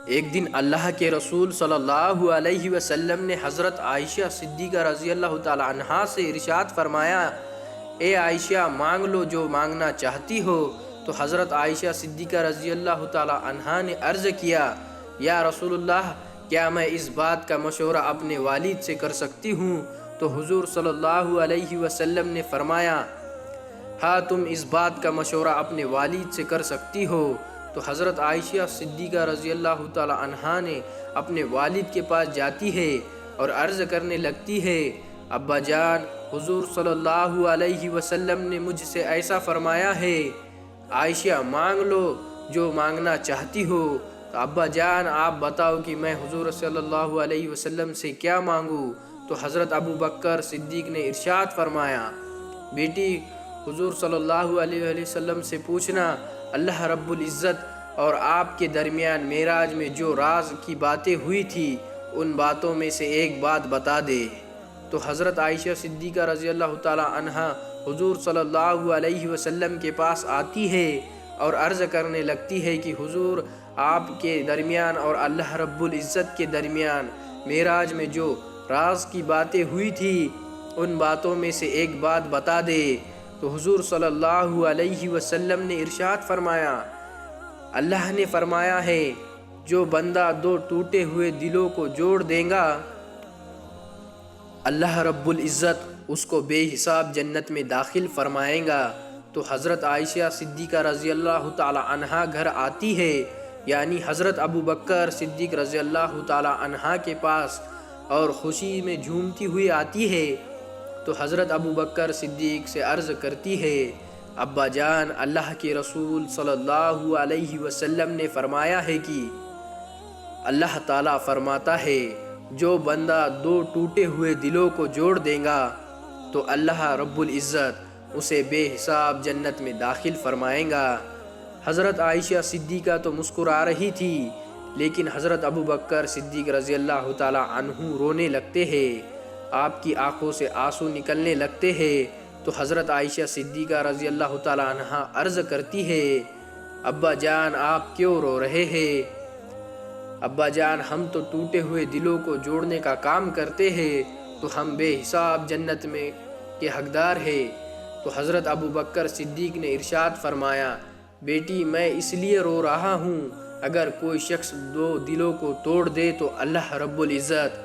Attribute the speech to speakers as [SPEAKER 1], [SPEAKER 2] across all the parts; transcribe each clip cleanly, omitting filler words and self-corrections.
[SPEAKER 1] ایک دن اللہ کے رسول صلی اللہ علیہ وسلم نے حضرت عائشہ صدیقہ رضی اللہ تعالی عنہا سے ارشاد فرمایا، اے عائشہ مانگ لو جو مانگنا چاہتی ہو۔ تو حضرت عائشہ صدیقہ رضی اللہ تعالی عنہا نے عرض کیا، یا رسول اللہ، کیا میں اس بات کا مشورہ اپنے والد سے کر سکتی ہوں؟ تو حضور صلی اللہ علیہ وسلم نے فرمایا، ہاں تم اس بات کا مشورہ اپنے والد سے کر سکتی ہو۔ تو حضرت عائشہ صدیقہ رضی اللہ تعالی عنہا نے اپنے والد کے پاس جاتی ہے اور عرض کرنے لگتی ہے، ابا جان، حضور صلی اللہ علیہ وسلم نے مجھ سے ایسا فرمایا ہے، عائشہ مانگ لو جو مانگنا چاہتی ہو۔ تو ابا جان آپ بتاؤ کہ میں حضور صلی اللہ علیہ وسلم سے کیا مانگوں؟ تو حضرت ابو بکر صدیق نے ارشاد فرمایا، بیٹی، حضور صلی اللہ علیہ وسلم سے پوچھنا اللہ رب العزت اور آپ کے درمیان معراج میں جو راز کی باتیں ہوئی تھی ان باتوں میں سے ایک بات بتا دے۔ تو حضرت عائشہ صدیقہ رضی اللہ تعالی عنہا حضور صلی اللہ علیہ وسلم کے پاس آتی ہے اور عرض کرنے لگتی ہے کہ حضور، آپ کے درمیان اور اللہ رب العزت کے درمیان معراج میں جو راز کی باتیں ہوئی تھی ان باتوں میں سے ایک بات بتا دے۔ تو حضور صلی اللہ علیہ وسلم نے ارشاد فرمایا، اللہ نے فرمایا ہے، جو بندہ دو ٹوٹے ہوئے دلوں کو جوڑ دے گا اللہ رب العزت اس کو بے حساب جنت میں داخل فرمائے گا۔ تو حضرت عائشہ صدیقہ رضی اللہ تعالی عنہا گھر آتی ہے، یعنی حضرت ابو بکر صدیق رضی اللہ تعالی عنہا کے پاس، اور خوشی میں جھومتی ہوئی آتی ہے۔ تو حضرت ابو بکر صدیق سے عرض کرتی ہے، ابا جان، اللہ کے رسول صلی اللہ علیہ وسلم نے فرمایا ہے کہ اللہ تعالیٰ فرماتا ہے، جو بندہ دو ٹوٹے ہوئے دلوں کو جوڑ دے گا تو اللہ رب العزت اسے بے حساب جنت میں داخل فرمائے گا۔ حضرت عائشہ صدیقہ تو مسکرا رہی تھی، لیکن حضرت ابو بکر صدیق رضی اللہ تعالی عنہ رونے لگتے ہیں، آپ کی آنکھوں سے آنسو نکلنے لگتے ہیں۔ تو حضرت عائشہ صدیقہ رضی اللہ تعالی عنہا عرض کرتی ہے، ابا جان آپ کیوں رو رہے ہیں؟ ابا جان، ہم تو ٹوٹے ہوئے دلوں کو جوڑنے کا کام کرتے ہیں، تو ہم بے حساب جنت میں کے حقدار ہیں۔ تو حضرت ابو بکر صدیق نے ارشاد فرمایا، بیٹی، میں اس لیے رو رہا ہوں، اگر کوئی شخص دو دلوں کو توڑ دے تو اللہ رب العزت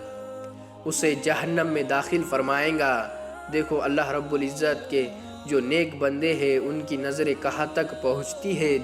[SPEAKER 1] اسے جہنم میں داخل فرمائے گا۔ دیکھو، اللہ رب العزت کے جو نیک بندے ہیں ان کی نظریں کہاں تک پہنچتی ہے۔